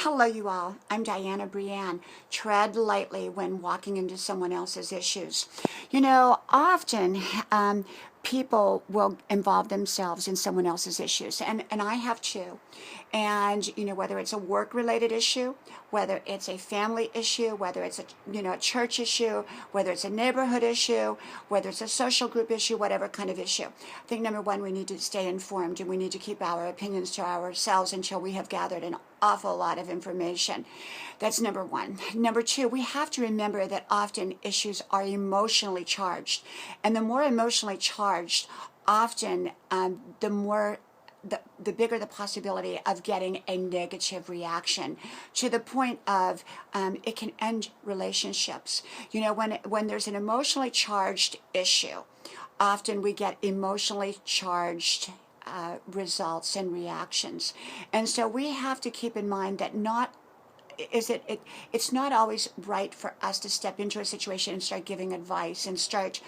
Hello, you all. I'm Diana Brienne. Tread lightly when walking into someone else's issues. Often people will involve themselves in someone else's issues, and I have too. And, whether it's a work-related issue, whether it's a family issue, whether it's a church issue, whether it's a neighborhood issue, whether it's a social group issue, whatever kind of issue. I think number one, we need to stay informed and we need to keep our opinions to ourselves until we have gathered an awful lot of information. That's number one. Number two, we have to remember that often issues are emotionally charged. And the more emotionally charged, often the bigger the possibility of getting a negative reaction, to the point of it can end relationships. When there's an emotionally charged issue, often we get emotionally charged results and reactions. And so we have to keep in mind that it's not always right for us to step into a situation and start giving advice and start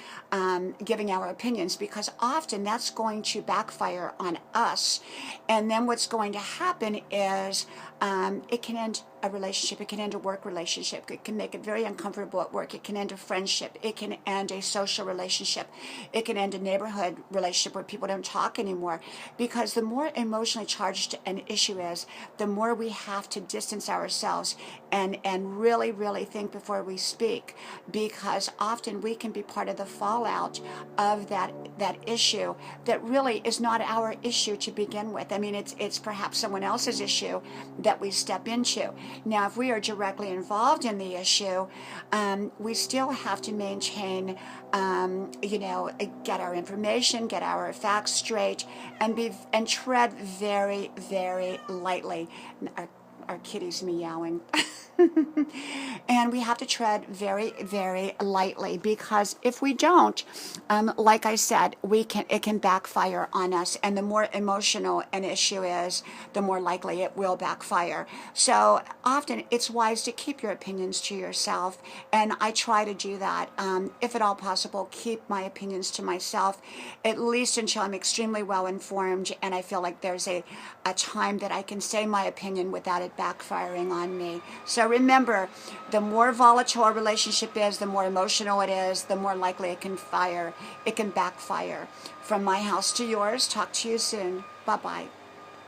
giving our opinions, because often that's going to backfire on us. And then what's going to happen is it can end a relationship, it can end a work relationship, it can make it very uncomfortable at work, it can end a friendship, it can end a social relationship, it can end a neighborhood relationship where people don't talk anymore. Because the more emotionally charged an issue is, the more we have to distance ourselves and really, really think before we speak, because often we can be part of the fallout of that issue that really is not our issue to begin with. I mean, it's perhaps someone else's issue that we step into. Now, if we are directly involved in the issue, we still have to maintain, get our information, get our facts straight, and tread very, very lightly. Our kitty's meowing. And we have to tread very, very lightly, because if we don't, like I said, it can backfire on us. And the more emotional an issue is, the more likely it will backfire. So often it's wise to keep your opinions to yourself, and I try to do that. If at all possible, keep my opinions to myself, at least until I'm extremely well informed and I feel like there's a time that I can say my opinion without it backfiring on me. So remember, the more volatile a relationship is, the more emotional it is, the more likely it can backfire. From my house to yours, talk to you soon. Bye-bye.